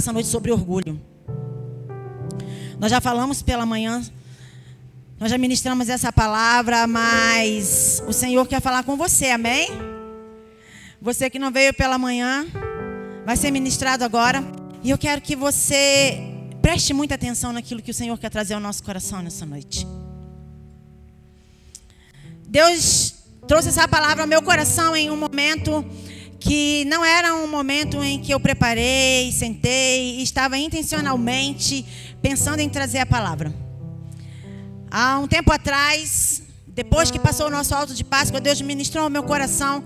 essa noite sobre orgulho. Nós já falamos pela manhã, nós já ministramos essa palavra, mas o Senhor quer falar com você, amém? Você que não veio pela manhã, vai ser ministrado agora. E eu quero que você preste muita atenção naquilo que o Senhor quer trazer ao nosso coração nessa noite. Deus trouxe essa palavra ao meu coração em um momento que não era um momento em que eu preparei, sentei e estava intencionalmente pensando em trazer a palavra. Há um tempo atrás, depois que passou o nosso alto de Páscoa, Deus ministrou ao meu coração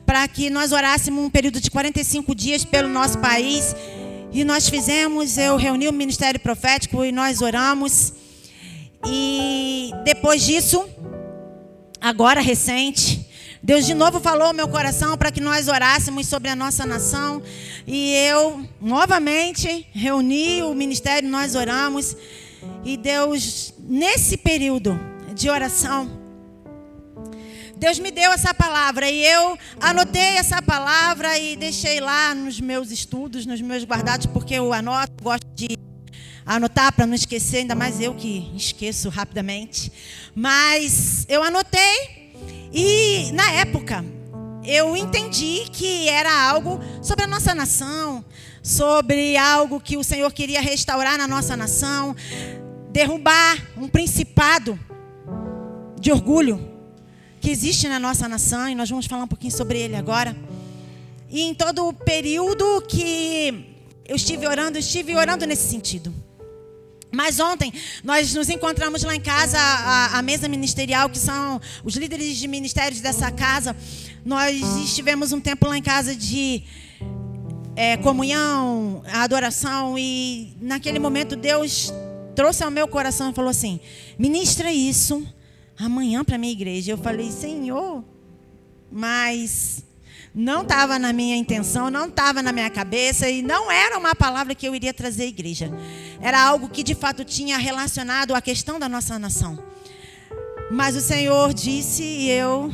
para que nós orássemos um período de 45 dias pelo nosso país. E nós fizemos, eu reuni o ministério profético e nós oramos. E depois disso, agora recente, Deus de novo falou ao meu coração para que nós orássemos sobre a nossa nação. E eu novamente reuni o ministério, nós oramos. E Deus, nesse período de oração, Deus me deu essa palavra e eu anotei essa palavra e deixei lá nos meus estudos, nos meus guardados, porque eu anoto, gosto de anotar para não esquecer, ainda mais eu que esqueço rapidamente. Mas eu anotei e na época eu entendi que era algo sobre a nossa nação, sobre algo que o Senhor queria restaurar na nossa nação, derrubar um principado de orgulho que existe na nossa nação, e nós vamos falar um pouquinho sobre ele agora. E em todo o período que eu estive orando nesse sentido. Mas ontem nós nos encontramos lá em casa, a mesa ministerial, que são os líderes de ministérios dessa casa. Nós estivemos um tempo lá em casa de comunhão, adoração, e naquele momento Deus trouxe ao meu coração e falou assim: ministra isso amanhã para a minha igreja. Eu falei: Senhor, mas não estava na minha intenção, não estava na minha cabeça e não era uma palavra que eu iria trazer à igreja. Era algo que de fato tinha relacionado à questão da nossa nação. Mas o Senhor disse e eu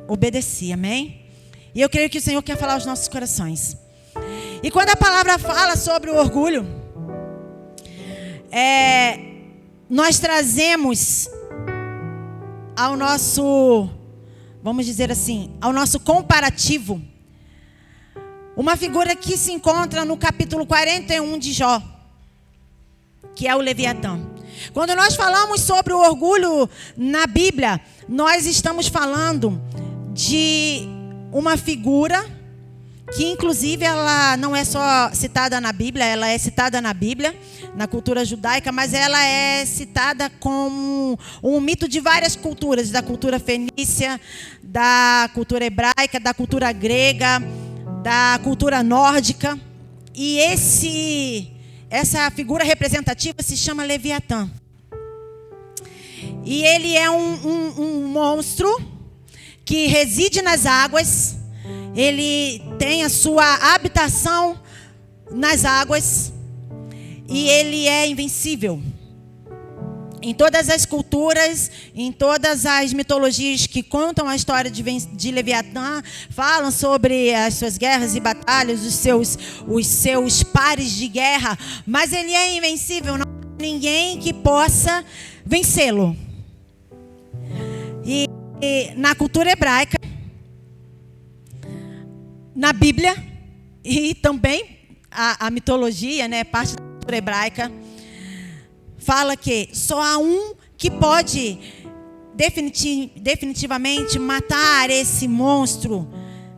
obedeci, amém? E eu creio que o Senhor quer falar aos nossos corações. E quando a palavra fala sobre o orgulho, nós trazemos ao nosso, vamos dizer assim, ao nosso comparativo, uma figura que se encontra no capítulo 41 de Jó, que é o Leviatã. Quando nós falamos sobre o orgulho na Bíblia, nós estamos falando de uma figura que inclusive ela não é só citada na Bíblia, ela é citada na Bíblia, na cultura judaica, mas ela é citada como um mito de várias culturas, da cultura fenícia, da cultura hebraica, da cultura grega, da cultura nórdica. E essa figura representativa se chama Leviatã. E ele é um monstro que reside nas águas. Ele tem a sua habitação nas águas e ele é invencível. Em todas as culturas, em todas as mitologias que contam a história de Leviatã, falam sobre as suas guerras e batalhas, os seus pares de guerra, mas ele é invencível, não há ninguém que possa vencê-lo. E na cultura hebraica, na Bíblia, e também a mitologia, né, parte da cultura hebraica, fala que só há um que pode definitivamente matar esse monstro,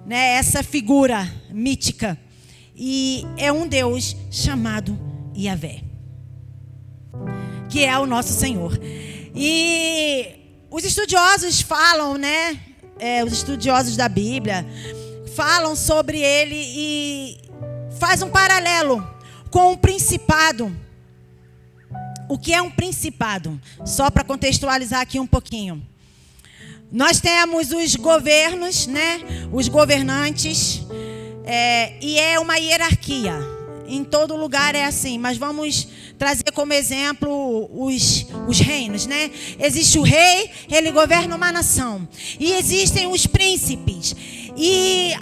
né, essa figura mítica. E é um Deus chamado Yahvé, que é o nosso Senhor. E os estudiosos falam, né, os estudiosos da Bíblia falam sobre ele e faz um paralelo com um principado. O que é um principado? Só para contextualizar aqui um pouquinho. Nós temos os governos, né? Os governantes, e é uma hierarquia. Em todo lugar é assim, mas vamos trazer como exemplo os reinos, né? Existe o rei, ele governa uma nação. E existem os príncipes. E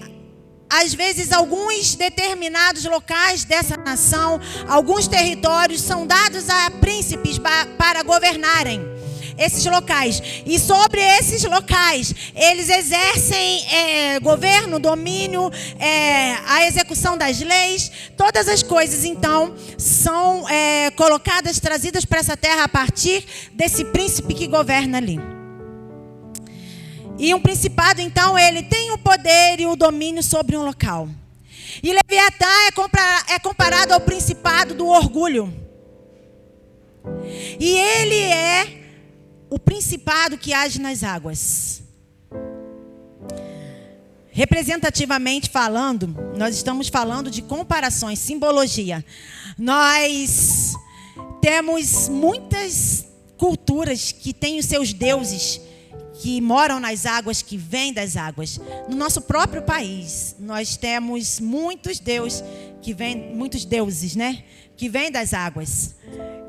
às vezes, alguns determinados locais dessa nação, alguns territórios são dados a príncipes para governarem esses locais. E sobre esses locais, eles exercem governo, domínio, a execução das leis. Todas as coisas, então, são colocadas, trazidas para essa terra a partir desse príncipe que governa ali. E um principado, então, ele tem o poder e o domínio sobre um local. E Leviatã é comparado ao principado do orgulho. E ele é o principado que age nas águas. Representativamente falando, nós estamos falando de comparações, simbologia. Nós temos muitas culturas que têm os seus deuses, que moram nas águas, que vêm das águas. No nosso próprio país, nós temos muitos deuses, né? Que vêm das águas.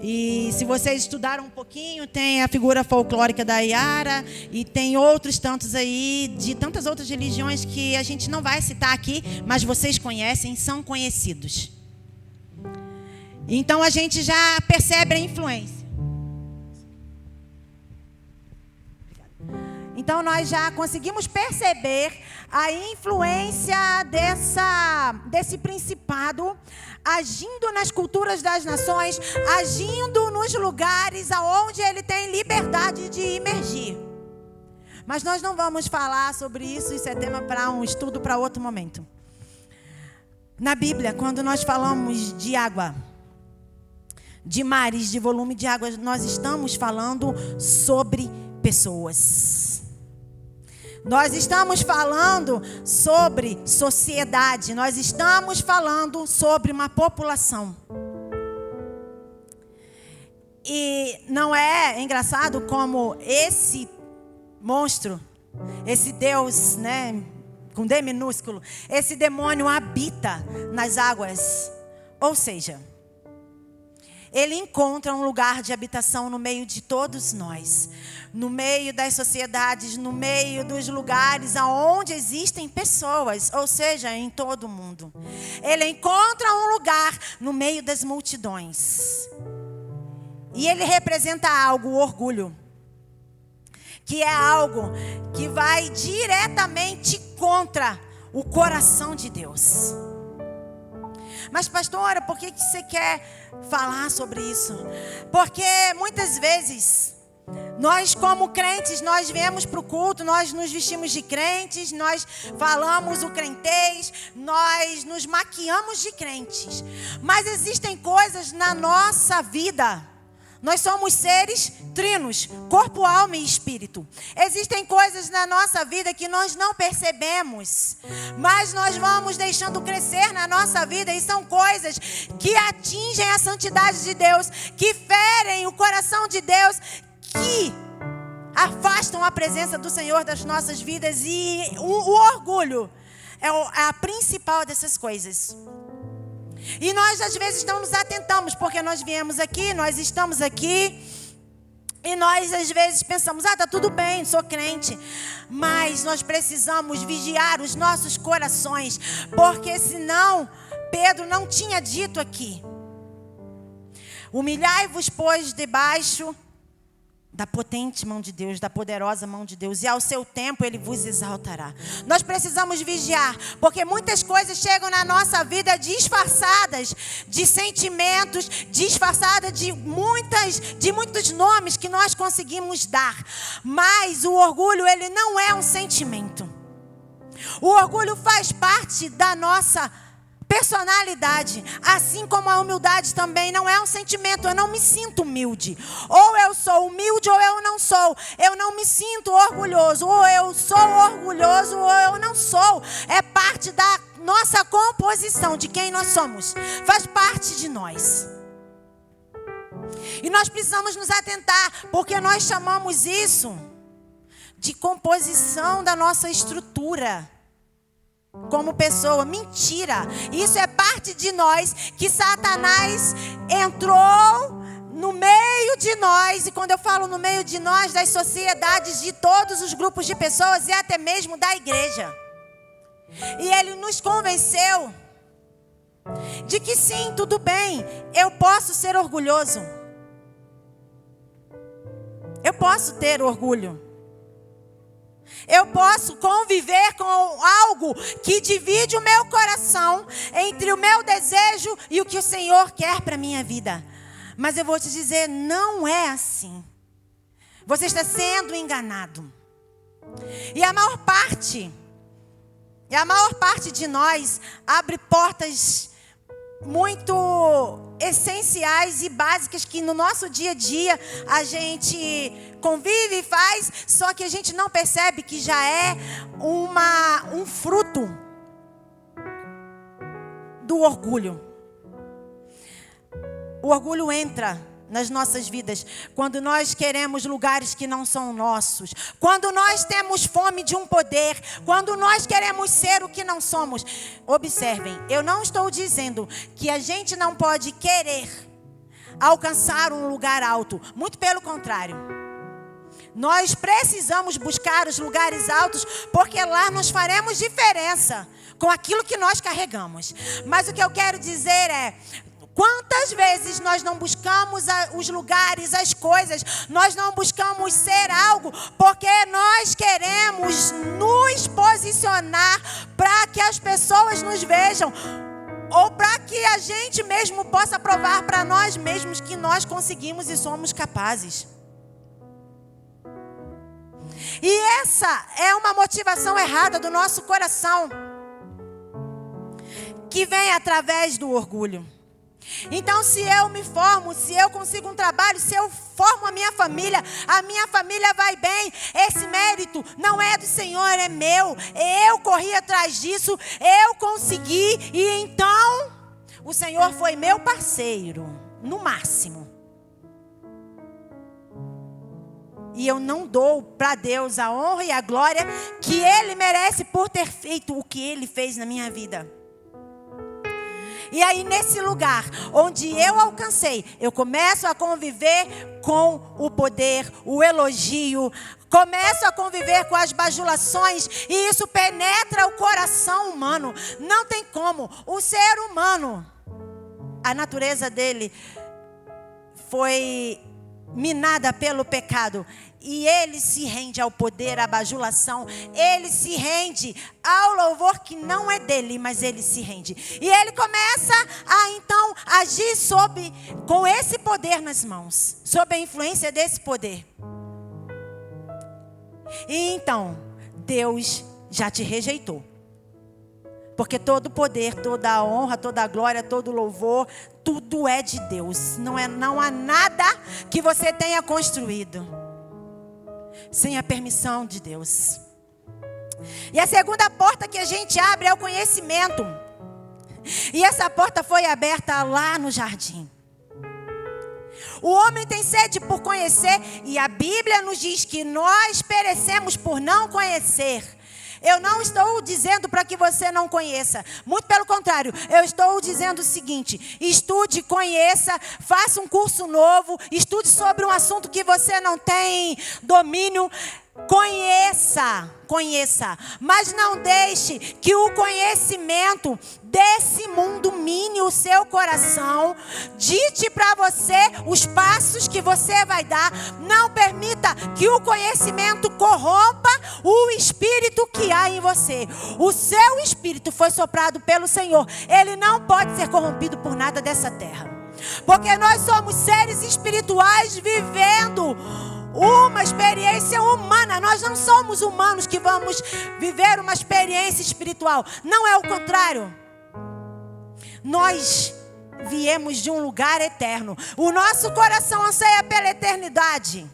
E se vocês estudaram um pouquinho, tem a figura folclórica da Iara e tem outros tantos aí, de tantas outras religiões que a gente não vai citar aqui, mas vocês conhecem, são conhecidos. Então a gente já percebe a influência. Então nós já conseguimos perceber a influência desse principado agindo nas culturas das nações, agindo nos lugares aonde ele tem liberdade de imergir. Mas nós não vamos falar sobre isso, isso é tema para um estudo para outro momento. Na Bíblia, quando nós falamos de água, de mares, de volume de água, nós estamos falando sobre pessoas. Nós estamos falando sobre sociedade, nós estamos falando sobre uma população. E não é engraçado como esse monstro, esse Deus, né, com D minúsculo, esse demônio habita nas águas. Ou seja, ele encontra um lugar de habitação no meio de todos nós, no meio das sociedades, no meio dos lugares aonde existem pessoas, ou seja, em todo o mundo. Ele encontra um lugar no meio das multidões. E ele representa algo, o orgulho, que é algo que vai diretamente contra o coração de Deus. Mas pastora, por que você quer falar sobre isso? Porque muitas vezes nós, como crentes, nós viemos para o culto, nós nos vestimos de crentes, nós falamos o crentez, nós nos maquiamos de crentes. Mas existem coisas na nossa vida. Nós somos seres trinos, corpo, alma e espírito. Existem coisas na nossa vida que nós não percebemos, mas nós vamos deixando crescer na nossa vida, e são coisas que atingem a santidade de Deus, que ferem o coração de Deus, que afastam a presença do Senhor das nossas vidas. E o orgulho é a principal dessas coisas. E nós às vezes não nos atentamos, porque nós viemos aqui, nós estamos aqui, e nós às vezes pensamos, tá tudo bem, sou crente. Mas nós precisamos vigiar os nossos corações, porque senão Pedro não tinha dito aqui: humilhai-vos, pois, debaixo da potente mão de Deus, da poderosa mão de Deus, e ao seu tempo Ele vos exaltará. Nós precisamos vigiar, porque muitas coisas chegam na nossa vida disfarçadas de sentimentos, disfarçadas de muitos nomes que nós conseguimos dar. Mas o orgulho, ele não é um sentimento. O orgulho faz parte da nossa personalidade, assim como a humildade também não é um sentimento. Eu não me sinto humilde. Ou eu sou humilde ou eu não sou. Eu não me sinto orgulhoso. Ou eu sou orgulhoso ou eu não sou. É parte da nossa composição, de quem nós somos. Faz parte de nós. E nós precisamos nos atentar, porque nós chamamos isso de composição da nossa estrutura como pessoa. Mentira. Isso é parte de nós, que Satanás entrou no meio de nós. E quando eu falo no meio de nós, das sociedades, de todos os grupos de pessoas e até mesmo da igreja. E Ele nos convenceu de que sim, tudo bem, eu posso ser orgulhoso. Eu posso ter orgulho. Eu posso conviver com algo que divide o meu coração entre o meu desejo e o que o Senhor quer para a minha vida. Mas eu vou te dizer, não é assim. Você está sendo enganado. E a maior parte de nós abre portas muito essenciais e básicas que no nosso dia a dia a gente convive e faz, só que a gente não percebe que já é um fruto do orgulho. O orgulho entra nas nossas vidas quando nós queremos lugares que não são nossos, quando nós temos fome de um poder, quando nós queremos ser o que não somos. Observem, eu não estou dizendo que a gente não pode querer alcançar um lugar alto, muito pelo contrário. Nós precisamos buscar os lugares altos, porque lá nós faremos diferença com aquilo que nós carregamos. Mas o que eu quero dizer é: quantas vezes nós não buscamos os lugares, as coisas, nós não buscamos ser algo, porque nós queremos nos posicionar para que as pessoas nos vejam, ou para que a gente mesmo possa provar para nós mesmos que nós conseguimos e somos capazes. E essa é uma motivação errada do nosso coração, que vem através do orgulho. Então, se eu me formo, se eu consigo um trabalho, se eu formo a minha família vai bem. Esse mérito não é do Senhor, é meu. Eu corri atrás disso, eu consegui, e então o Senhor foi meu parceiro, no máximo. E eu não dou para Deus a honra e a glória que Ele merece por ter feito o que Ele fez na minha vida. E aí, nesse lugar onde eu alcancei, eu começo a conviver com o poder, o elogio, começo a conviver com as bajulações, e isso penetra o coração humano. Não tem como. O ser humano, a natureza dele foi minada pelo pecado, e ele se rende ao poder, à bajulação, ele se rende ao louvor que não é dele, mas ele se rende. E ele começa a então agir com esse poder nas mãos, sob a influência desse poder. E então, Deus já te rejeitou. Porque todo poder, toda a honra, toda a glória, todo o louvor, tudo é de Deus. Não há nada que você tenha construído sem a permissão de Deus. E a segunda porta que a gente abre é o conhecimento. E essa porta foi aberta lá no jardim. O homem tem sede por conhecer, e a Bíblia nos diz que nós perecemos por não conhecer. Eu não estou dizendo para que você não conheça. Muito pelo contrário, eu estou dizendo o seguinte: estude, conheça, faça um curso novo, estude sobre um assunto que você não tem domínio. Conheça, mas não deixe que o conhecimento desse mundo mine o seu coração, dite para você os passos que você vai dar. Não permita que o conhecimento corrompa o espírito que há em você. O seu espírito foi soprado pelo Senhor, ele não pode ser corrompido por nada dessa terra, porque nós somos seres espirituais vivendo uma experiência humana. Nós não somos humanos que vamos viver uma experiência espiritual. Não é o contrário. Nós viemos de um lugar eterno. O nosso coração anseia pela eternidade.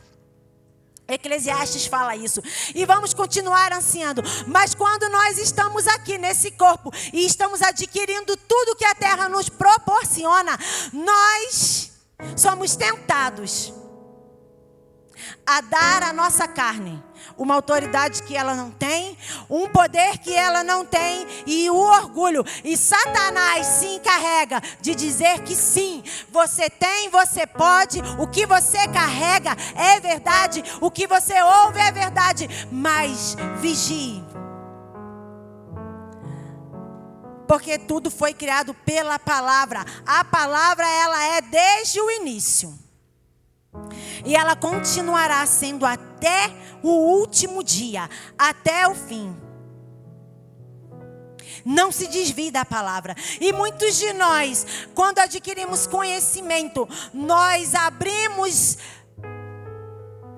Eclesiastes fala isso. E vamos continuar ansiando. Mas quando nós estamos aqui nesse corpo e estamos adquirindo tudo que a terra nos proporciona, nós somos tentados a dar à nossa carne uma autoridade que ela não tem, um poder que ela não tem, e o orgulho. E Satanás se encarrega de dizer que sim, você tem, você pode, o que você carrega é verdade, o que você ouve é verdade, mas vigie. Porque tudo foi criado pela palavra. A palavra, ela é desde o início. E ela continuará sendo até o último dia, até o fim. Não se desvie da palavra. E muitos de nós, quando adquirimos conhecimento, nós abrimos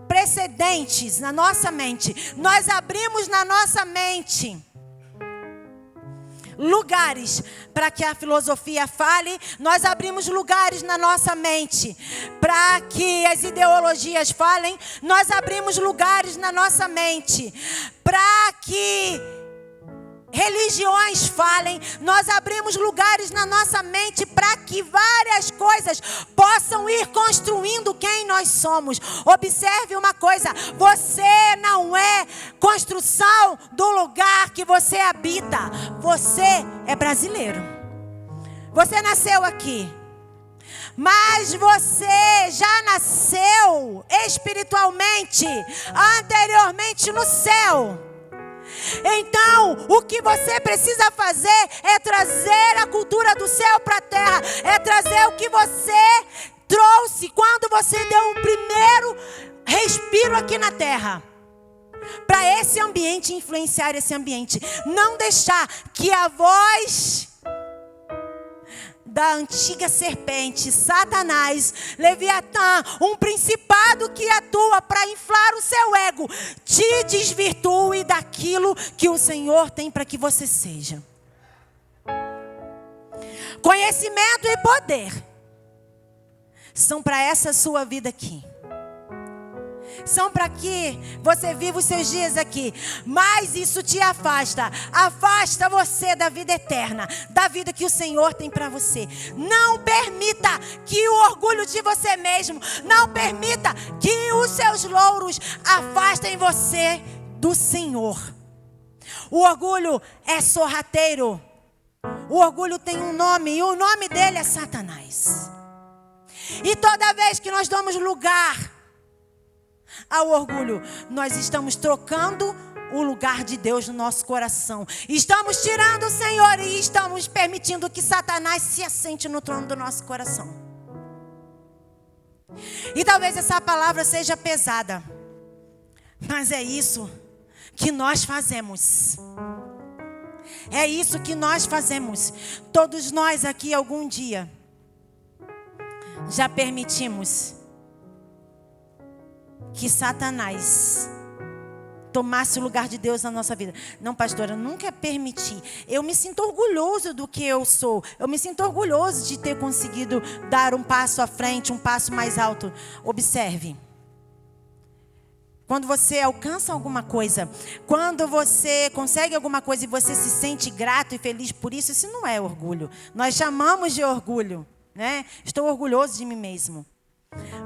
precedentes na nossa mente. Nós abrimos na nossa mente lugares para que a filosofia fale. Nós abrimos lugares na nossa mente para que as ideologias falem. Nós abrimos lugares na nossa mente para que religiões falem. Nós abrimos lugares na nossa mente para que várias coisas possam ir construindo quem nós somos. Observe uma coisa: você não é construção do lugar que você habita. Você é brasileiro. Você nasceu aqui, mas você já nasceu espiritualmente, anteriormente no céu. Então, o que você precisa fazer é trazer a cultura do céu para a terra. É trazer o que você trouxe quando você deu um primeiro respiro aqui na terra. Para esse ambiente, influenciar esse ambiente. Não deixar que a voz da antiga serpente, Satanás, Leviatã, um principado que atua para inflar o seu ego, te desvirtue daquilo que o Senhor tem para que você seja. Conhecimento e poder são para essa sua vida aqui. São para que você viva os seus dias aqui. Mas isso te afasta. Afasta você da vida eterna, da vida que o Senhor tem para você. Não permita que o orgulho de você mesmo, não permita que os seus louros afastem você do Senhor. O orgulho é sorrateiro. O orgulho tem um nome, e o nome dele é Satanás. E toda vez que nós damos lugar ao orgulho, nós estamos trocando o lugar de Deus no nosso coração. Estamos tirando o Senhor e estamos permitindo que Satanás se assente no trono do nosso coração. E talvez essa palavra seja pesada, mas é isso que nós fazemos. É isso que nós fazemos. Todos nós aqui algum dia já permitimos que Satanás tomasse o lugar de Deus na nossa vida. Não, pastora, eu nunca permiti. Eu me sinto orgulhoso do que eu sou. Eu me sinto orgulhoso de ter conseguido dar um passo à frente, um passo mais alto. Observe. Quando você alcança alguma coisa, quando você consegue alguma coisa e você se sente grato e feliz por isso, isso não é orgulho. Nós chamamos de orgulho, né? Estou orgulhoso de mim mesmo.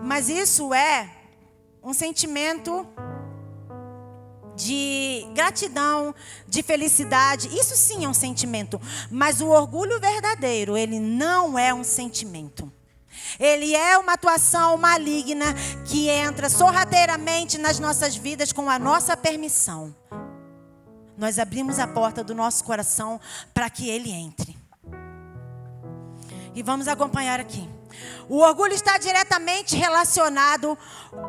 Mas isso é um sentimento de gratidão, de felicidade. Isso sim é um sentimento. Mas o orgulho verdadeiro, ele não é um sentimento. Ele é uma atuação maligna que entra sorrateiramente nas nossas vidas com a nossa permissão. Nós abrimos a porta do nosso coração para que ele entre. E vamos acompanhar aqui. O orgulho está diretamente relacionado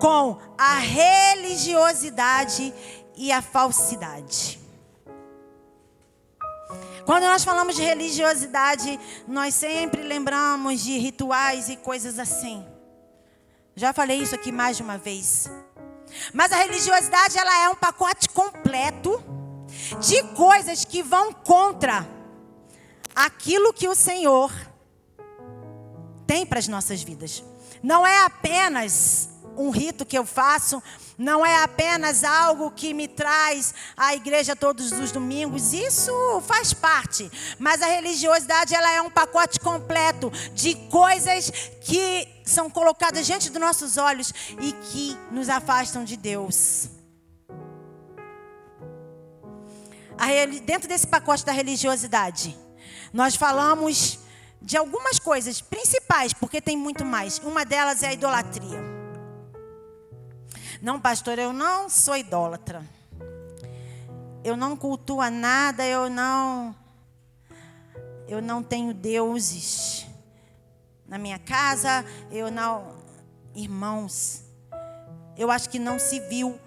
com a religiosidade e a falsidade. Quando nós falamos de religiosidade, nós sempre lembramos de rituais e coisas assim. Já falei isso aqui mais de uma vez. Mas a religiosidade, ela é um pacote completo de coisas que vão contra aquilo que o Senhor tem para as nossas vidas. Não é apenas um rito que eu faço, não é apenas algo que me traz à igreja todos os domingos. Isso faz parte. Mas a religiosidade, ela é um pacote completo de coisas que são colocadas diante dos nossos olhos e que nos afastam de Deus. Dentro desse pacote da religiosidade, nós falamos de algumas coisas principais, porque tem muito mais. Uma delas é a idolatria. Não, pastor, eu não sou idólatra. Eu não cultuo a nada, eu não... eu não tenho deuses na minha casa, eu não... Irmãos, eu acho que não se viu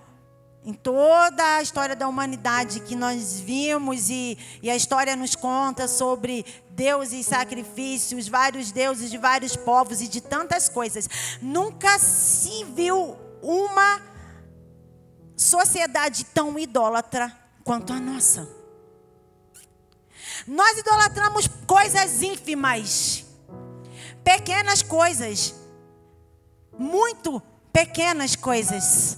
em toda a história da humanidade que nós vimos e a história nos conta sobre deuses, sacrifícios, vários deuses de vários povos e de tantas coisas. Nunca se viu uma sociedade tão idólatra quanto a nossa. Nós idolatramos coisas ínfimas, pequenas coisas, muito pequenas coisas.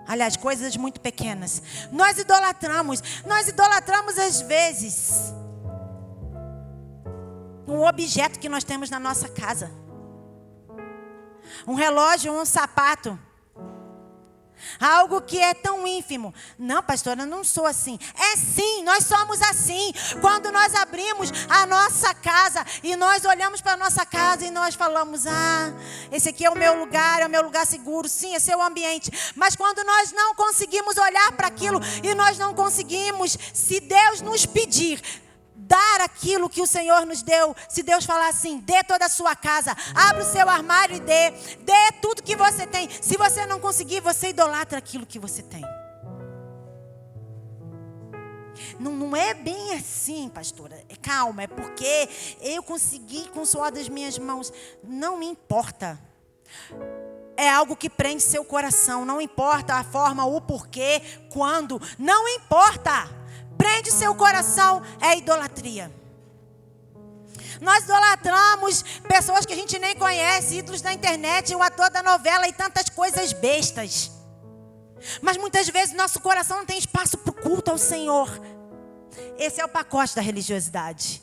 Aliás, coisas muito pequenas. Nós idolatramos às vezes um objeto que nós temos na nossa casa. Um relógio, um sapato. Algo que é tão ínfimo. Não, pastora, eu não sou assim. É sim, nós somos assim. Quando nós abrimos a nossa casa e nós olhamos para a nossa casa e nós falamos, esse aqui é o meu lugar seguro. Sim, esse é o ambiente. Mas quando nós não conseguimos olhar para aquilo e nós não conseguimos, se Deus nos pedir, dar aquilo que o Senhor nos deu. Se Deus falar assim, dê toda a sua casa, abra o seu armário e dê tudo que você tem. Se você não conseguir, você idolatra aquilo que você tem. Não é bem assim, pastora. Calma, é porque eu consegui com o suor das minhas mãos. Não me importa. É algo que prende seu coração. Não importa a forma, o porquê, quando. Não importa. Prende seu coração, é idolatria. Nós idolatramos pessoas que a gente nem conhece, ídolos da internet, o ator da novela e tantas coisas bestas. Mas muitas vezes nosso coração não tem espaço para o culto ao Senhor. Esse é o pacote da religiosidade.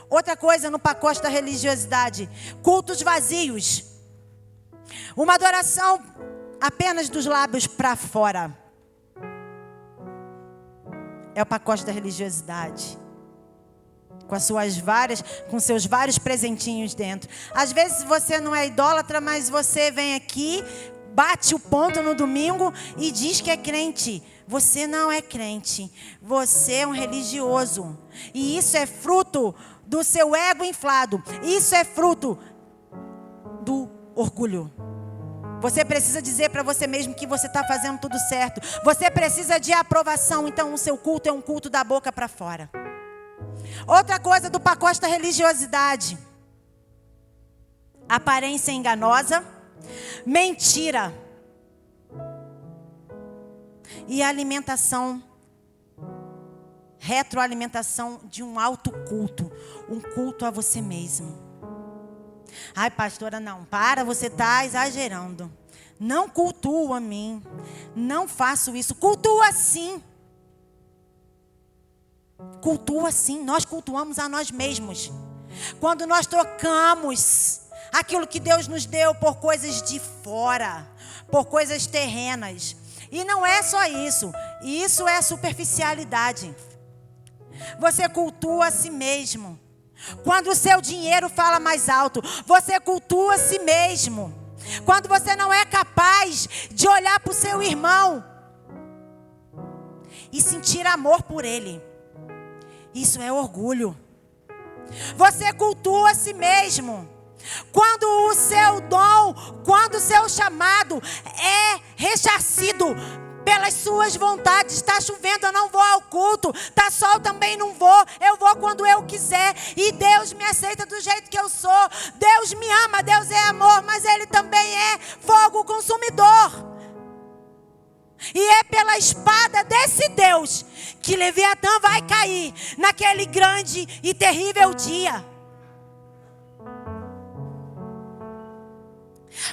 Outra coisa no pacote da religiosidade: cultos vazios. Uma adoração apenas dos lábios para fora. É o pacote da religiosidade. Com seus vários presentinhos dentro. Às vezes você não é idólatra, mas você vem aqui, bate o ponto no domingo e diz que é crente. Você não é crente. Você é um religioso. E isso é fruto do seu ego inflado. Isso é fruto do orgulho. Você precisa dizer para você mesmo que você está fazendo tudo certo. Você precisa de aprovação. Então o seu culto é um culto da boca para fora. Outra coisa do pacote da religiosidade: aparência enganosa, mentira e alimentação, retroalimentação de um autoculto, um culto a você mesmo. Ai, pastora, não, você está exagerando. Não cultuo a mim. Não faço isso. Cultua sim. Cultua sim. Nós cultuamos a nós mesmos. Quando nós trocamos aquilo que Deus nos deu por coisas de fora, por coisas terrenas. E não é só isso. Isso é superficialidade. Você cultua a si mesmo. Quando o seu dinheiro fala mais alto, você cultua a si mesmo. Quando você não é capaz de olhar para o seu irmão e sentir amor por ele, isso é orgulho. Você cultua a si mesmo. Quando o seu dom, quando o seu chamado é ressarcido pelas suas vontades. Está chovendo, eu não vou ao culto. Está sol, também não vou. Eu vou quando eu quiser. E Deus me aceita do jeito que eu sou. Deus me ama, Deus é amor, mas Ele também é fogo consumidor. E é pela espada desse Deus que Leviatã vai cair naquele grande e terrível dia.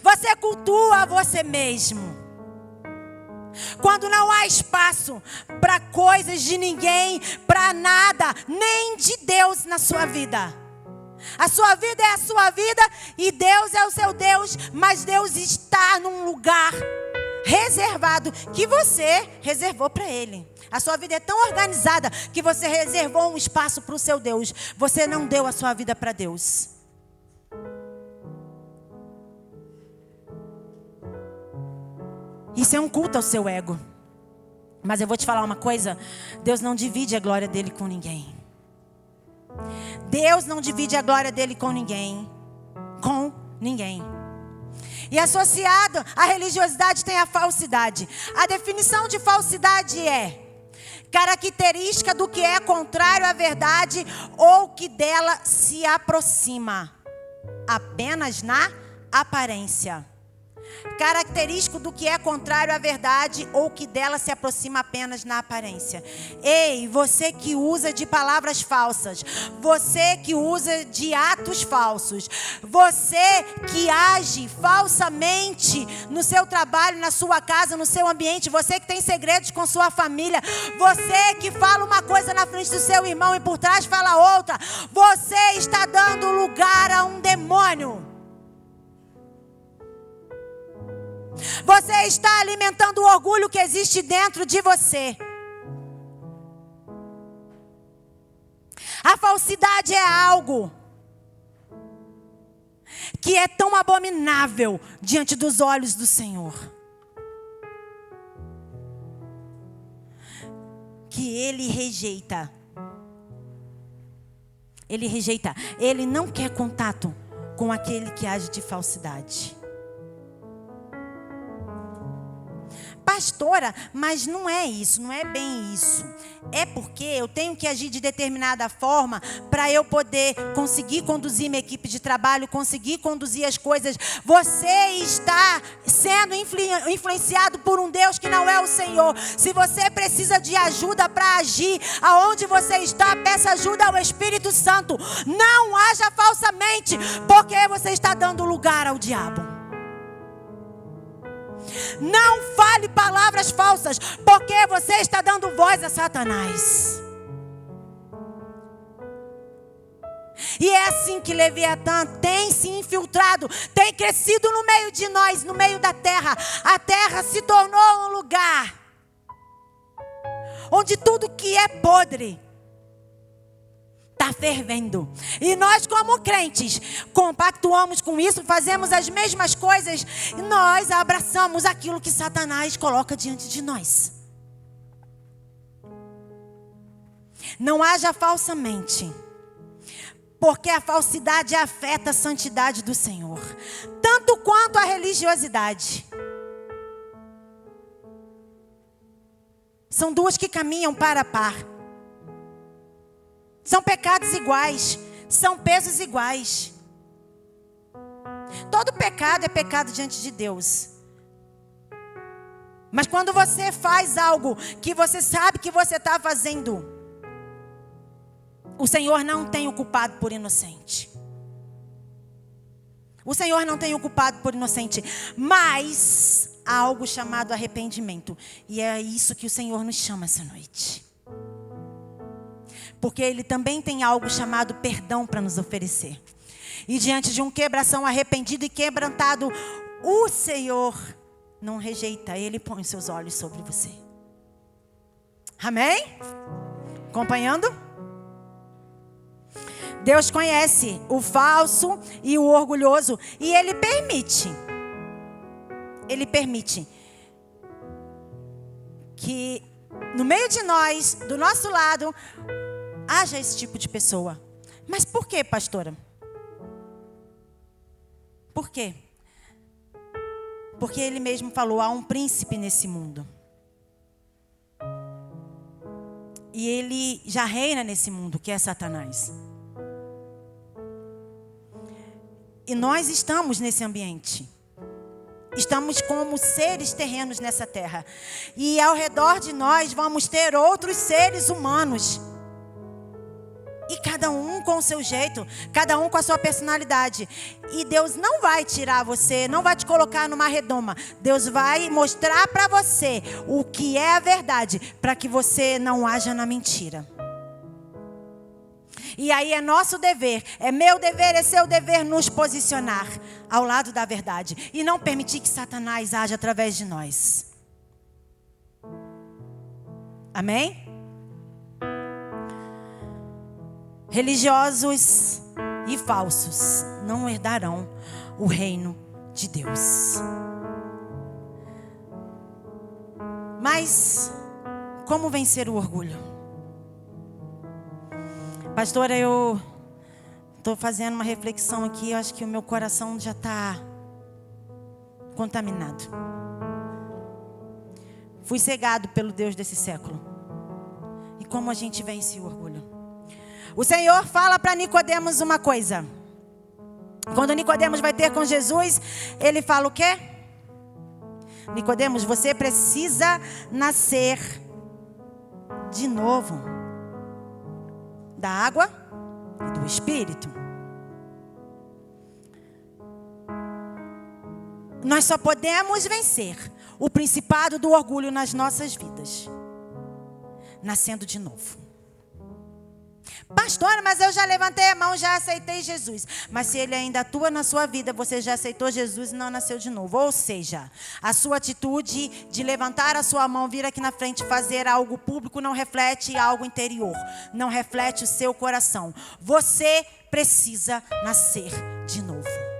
Você cultua você mesmo. Quando não há espaço para coisas de ninguém, para nada, nem de Deus na sua vida. A sua vida é a sua vida e Deus é o seu Deus, mas Deus está num lugar reservado que você reservou para Ele. A sua vida é tão organizada que você reservou um espaço para o seu Deus. Você não deu a sua vida para Deus. Isso é um culto ao seu ego. Mas eu vou te falar uma coisa: Deus não divide a glória dele com ninguém. Deus não divide a glória dele com ninguém. Com ninguém. E associado à religiosidade tem a falsidade. A definição de falsidade é característica do que é contrário à verdade ou que dela se aproxima, apenas na aparência. Característico do que é contrário à verdade ou que dela se aproxima apenas na aparência. Ei, você que usa de palavras falsas, você que usa de atos falsos, você que age falsamente no seu trabalho, na sua casa, no seu ambiente, você que tem segredos com sua família, você que fala uma coisa na frente do seu irmão e por trás fala outra, você está dando lugar a um demônio. Você está alimentando o orgulho que existe dentro de você. A falsidade é algo que é tão abominável diante dos olhos do Senhor, que Ele rejeita. Ele rejeita. Ele não quer contato com aquele que age de falsidade. Pastora, mas não é isso, não é bem isso. É porque eu tenho que agir de determinada forma para eu poder conseguir conduzir minha equipe de trabalho, conseguir conduzir as coisas. Você está sendo influenciado por um Deus que não é o Senhor. Se você precisa de ajuda para agir aonde você está, peça ajuda ao Espírito Santo. Não haja falsamente, porque você está dando lugar ao diabo. Não fale palavras falsas, porque você está dando voz a Satanás. E é assim que Leviatã tem se infiltrado, tem crescido no meio de nós, no meio da terra. A terra se tornou um lugar onde tudo que é podre está fervendo. E nós, como crentes, compactuamos com isso, fazemos as mesmas coisas. E nós abraçamos aquilo que Satanás coloca diante de nós. Não haja falsamente, porque a falsidade afeta a santidade do Senhor, tanto quanto a religiosidade. São duas que caminham par a par. São pecados iguais, são pesos iguais. Todo pecado é pecado diante de Deus. Mas quando você faz algo que você sabe que você está fazendo, o Senhor não tem o culpado por inocente. O Senhor não tem o culpado por inocente, mas há algo chamado arrependimento. E é isso que o Senhor nos chama essa noite. Porque Ele também tem algo chamado perdão para nos oferecer. E diante de um coração arrependido e quebrantado, o Senhor não rejeita, Ele põe seus olhos sobre você. Amém? Acompanhando? Deus conhece o falso e o orgulhoso. E Ele permite que no meio de nós, do nosso lado, haja esse tipo de pessoa. Mas por quê, pastora? Por quê? Porque Ele mesmo falou, há um príncipe nesse mundo. E ele já reina nesse mundo, que é Satanás. E nós estamos nesse ambiente. Estamos como seres terrenos nessa terra. E ao redor de nós vamos ter outros seres humanos. E cada um com o seu jeito, cada um com a sua personalidade. E Deus não vai tirar você, não vai te colocar numa redoma. Deus vai mostrar para você o que é a verdade, para que você não haja na mentira. E aí é nosso dever, é meu dever, é seu dever nos posicionar ao lado da verdade. E não permitir que Satanás haja através de nós. Amém? Religiosos e falsos não herdarão o reino de Deus. Mas Como vencer o orgulho? Pastora, eu estou fazendo uma reflexão aqui. Eu acho que o meu coração já está contaminado. Fui cegado pelo Deus desse século. E como a gente vence o orgulho? O Senhor fala para Nicodemos uma coisa. Quando Nicodemos vai ter com Jesus, ele fala o quê? Nicodemos, você precisa nascer de novo da água e do Espírito. Nós só podemos vencer o principado do orgulho nas nossas vidas nascendo de novo. Pastora, mas eu já levantei a mão, já aceitei Jesus. Mas se ele ainda atua na sua vida, você já aceitou Jesus e não nasceu de novo. Ou seja, a sua atitude de levantar a sua mão, vir aqui na frente, fazer algo público, não reflete algo interior. Não reflete o seu coração. Você precisa nascer de novo.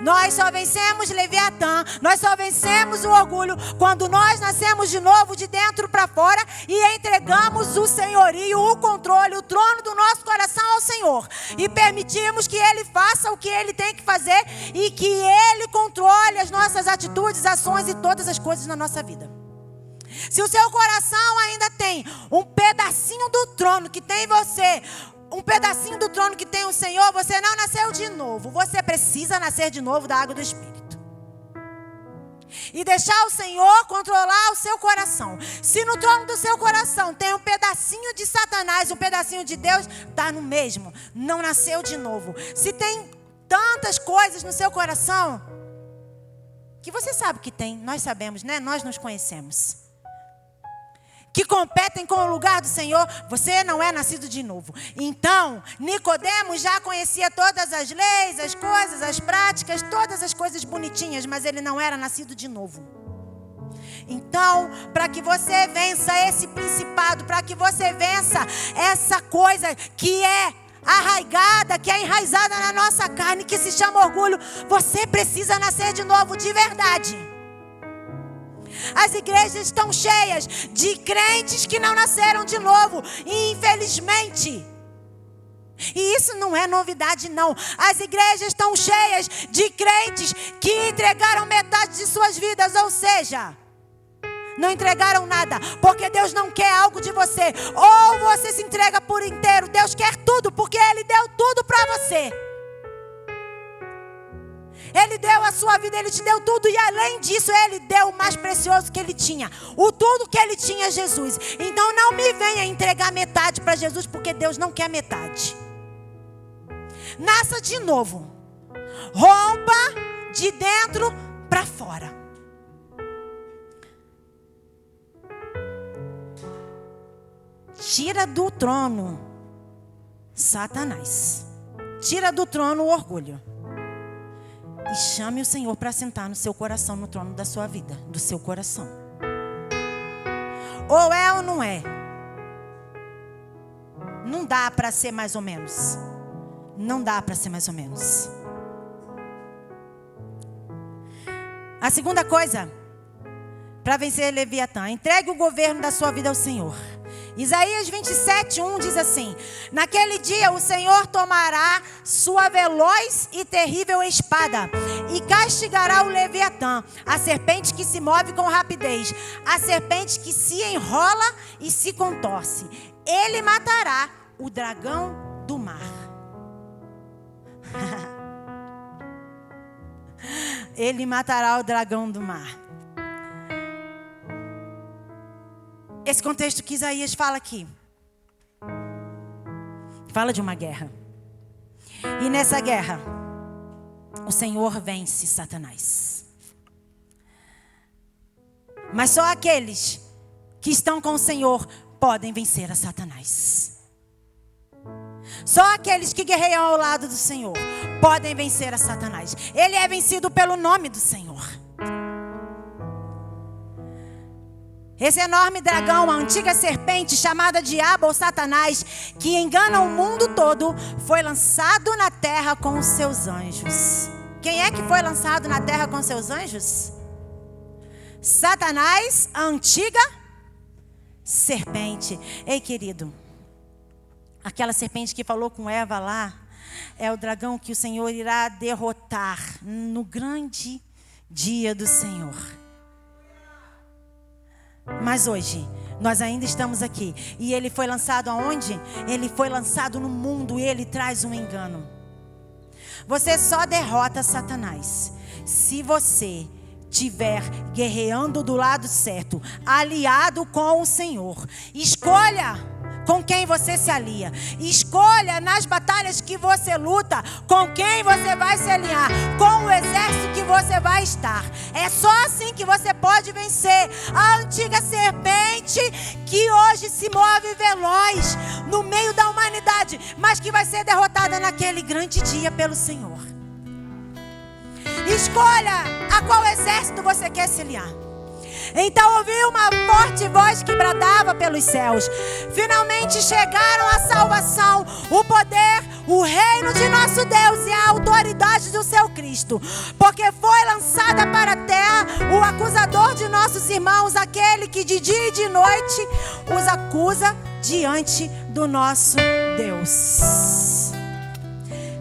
Nós só vencemos Leviatã, nós só vencemos o orgulho quando nós nascemos de novo, de dentro para fora, e entregamos o senhorio, o controle, o trono do nosso coração ao Senhor. E permitimos que Ele faça o que Ele tem que fazer e que Ele controle as nossas atitudes, ações e todas as coisas na nossa vida. Se o seu coração ainda tem um pedacinho do trono que tem você, um pedacinho do trono que tem o Senhor, você não nasceu de novo. Você precisa nascer de novo da água do Espírito. E deixar o Senhor controlar o seu coração. Se no trono do seu coração tem um pedacinho de Satanás, um pedacinho de Deus, está no mesmo. Não nasceu de novo. Se tem tantas coisas no seu coração, que você sabe que tem, nós sabemos, né? Nós nos conhecemos. Que competem com o lugar do Senhor, você não é nascido de novo. Então, Nicodemos já conhecia todas as leis, as coisas, as práticas, todas as coisas bonitinhas, mas ele não era nascido de novo. Então, para que você vença esse principado, para que você vença essa coisa que é arraigada, que é enraizada na nossa carne, que se chama orgulho, você precisa nascer de novo, de verdade. As igrejas estão cheias de crentes que não nasceram de novo. E infelizmente, e isso não é novidade não, as igrejas estão cheias de crentes que entregaram metade de suas vidas. Ou seja, não entregaram nada, porque Deus não quer algo de você. Ou você se entrega por inteiro. Deus quer tudo, porque Ele deu tudo para você. Ele deu a sua vida, Ele te deu tudo. E além disso, Ele deu o mais precioso que Ele tinha. O tudo que Ele tinha, Jesus. Então não me venha entregar metade para Jesus, porque Deus não quer metade. Nasça de novo. Rompa de dentro para fora. Tira do trono Satanás. Tira do trono o orgulho. E chame o Senhor para sentar no seu coração, no trono da sua vida, do seu coração. Ou é ou não é? Não dá para ser mais ou menos. Não dá para ser mais ou menos. A segunda coisa, para vencer Leviatã, entregue o governo da sua vida ao Senhor. Isaías 27:1 diz assim: naquele dia o Senhor tomará sua veloz e terrível espada e castigará o Leviatã, a serpente que se move com rapidez, a serpente que se enrola e se contorce. Ele matará o dragão do mar. Ele matará o dragão do mar. Esse contexto que Isaías fala aqui, fala de uma guerra. E nessa guerra, o Senhor vence Satanás. Mas só aqueles que estão com o Senhor podem vencer a Satanás. Só aqueles que guerreiam ao lado do Senhor podem vencer a Satanás. Ele é vencido pelo nome do Senhor. Esse enorme dragão, a antiga serpente chamada Diabo ou Satanás, que engana o mundo todo, foi lançado na terra com os seus anjos. Quem é que foi lançado na terra com seus anjos? Satanás, a antiga serpente. Ei, querido, aquela serpente que falou com Eva lá, é o dragão que o Senhor irá derrotar no grande dia do Senhor. Mas hoje, nós ainda estamos aqui. E ele foi lançado aonde? Ele foi lançado no mundo e ele traz um engano. Você só derrota Satanás se você estiver guerreando do lado certo, aliado com o Senhor. Escolha com quem você se alia. Escolha nas batalhas que você luta com quem você vai se alinhar, com o exército que você vai estar. É só assim que você pode vencer a antiga serpente que hoje se move veloz no meio da humanidade, mas que vai ser derrotada naquele grande dia pelo Senhor. Escolha a qual exército você quer se aliar. Então ouvi uma forte voz que bradava pelos céus: finalmente chegaram a salvação, o poder, o reino de nosso Deus e a autoridade do seu Cristo. Porque foi lançada para a terra o acusador de nossos irmãos, aquele que de dia e de noite os acusa diante do nosso Deus.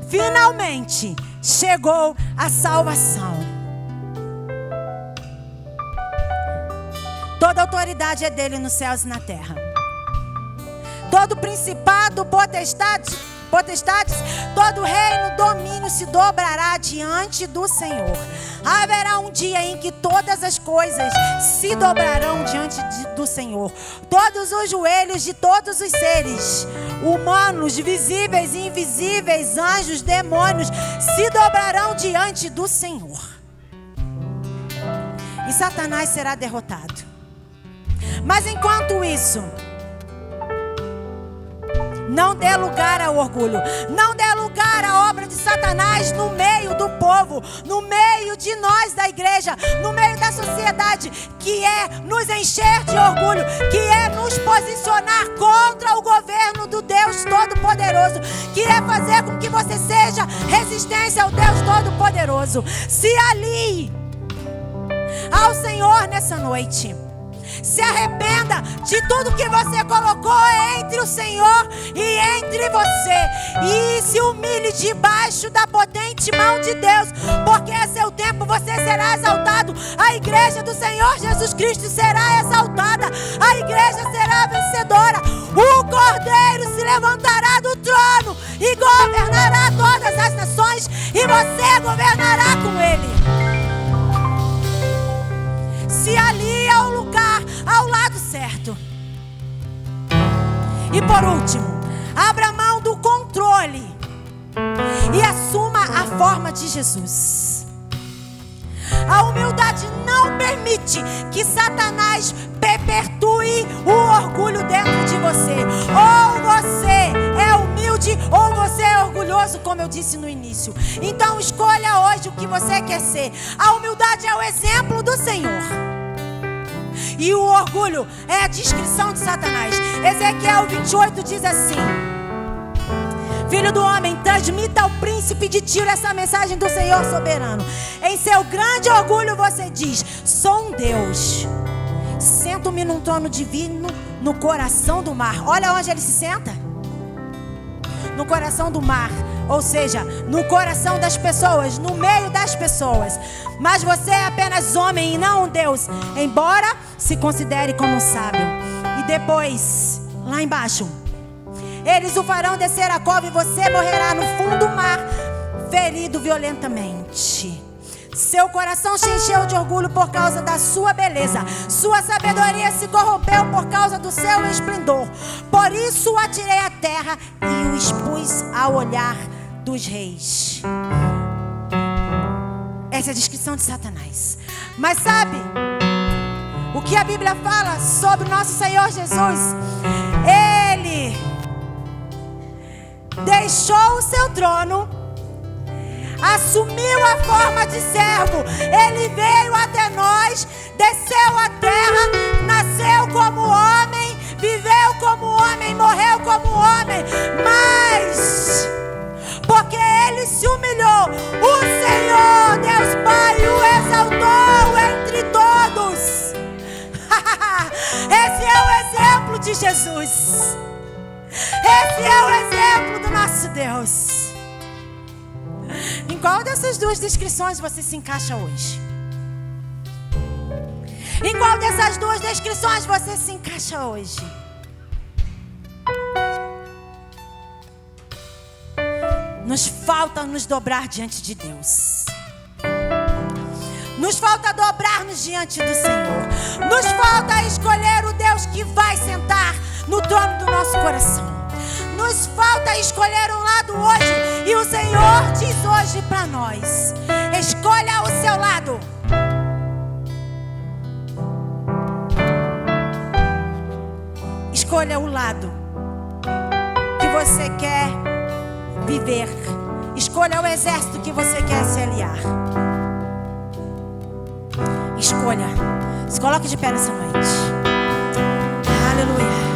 Finalmente chegou a salvação. Toda autoridade é dele nos céus e na terra. Todo principado, potestades, todo reino, domínio se dobrará diante do Senhor. Haverá um dia em que todas as coisas se dobrarão diante do Senhor. Todos os joelhos de todos os seres humanos, visíveis e invisíveis, anjos, demônios, se dobrarão diante do Senhor. E Satanás será derrotado. Mas enquanto isso, não dê lugar ao orgulho. Não dê lugar à obra de Satanás no meio do povo, no meio de nós da igreja, no meio da sociedade, que é nos encher de orgulho, que é nos posicionar contra o governo do Deus Todo-Poderoso, que é fazer com que você seja resistência ao Deus Todo-Poderoso. Se alie ao Senhor nessa noite. Se arrependa de tudo que você colocou entre o Senhor e entre você. E se humilhe debaixo da potente mão de Deus. Porque a seu tempo você será exaltado. A igreja do Senhor Jesus Cristo será exaltada. A igreja será vencedora. O Cordeiro se levantará do trono e governará todas as nações. E você governará com ele. Se alie ao lugar, ao lado certo. E por último, abra mão do controle e assuma a forma de Jesus. A humildade não permite que Satanás perpetue o orgulho dentro de você. Ou você é humilde ou você é orgulhoso, como eu disse no início. Então escolha hoje o que você quer ser. A humildade é o exemplo do Senhor. E o orgulho é a descrição de Satanás. Ezequiel 28 diz assim: Filho do homem, transmita ao príncipe de Tiro essa mensagem do Senhor soberano. Em seu grande orgulho você diz: sou um Deus. Sento-me num trono divino no coração do mar. Olha onde ele se senta. No coração do mar. Ou seja, no coração das pessoas, no meio das pessoas. Mas você é apenas homem e não um Deus, embora se considere como um sábio. E depois, lá embaixo, eles o farão descer a cova e você morrerá no fundo do mar, ferido violentamente. Seu coração se encheu de orgulho por causa da sua beleza. Sua sabedoria se corrompeu por causa do seu esplendor. Por isso o atirei à terra e o expus ao olhar dos reis. Essa é a descrição de Satanás. Mas sabe o que a Bíblia fala sobre nosso Senhor Jesus? Ele deixou o seu trono, assumiu a forma de servo. Ele veio até nós, desceu à terra, nasceu como homem, viveu como homem, morreu como homem. Mas porque ele se humilhou, o Senhor Deus Pai o exaltou entre todos. Esse é o exemplo de Jesus. Esse é o exemplo do nosso Deus. Em qual dessas duas descrições você se encaixa hoje? Em qual dessas duas descrições você se encaixa hoje? Nos falta nos dobrar diante de Deus. Nos falta dobrar-nos diante do Senhor. Nos falta escolher o Deus que vai sentar no trono do nosso coração. Nos falta escolher um lado hoje. E o Senhor diz hoje para nós: escolha o seu lado. Escolha o lado que você quer viver. Escolha o exército que você quer se aliar. Escolha. Se coloque de pé nessa noite. Aleluia.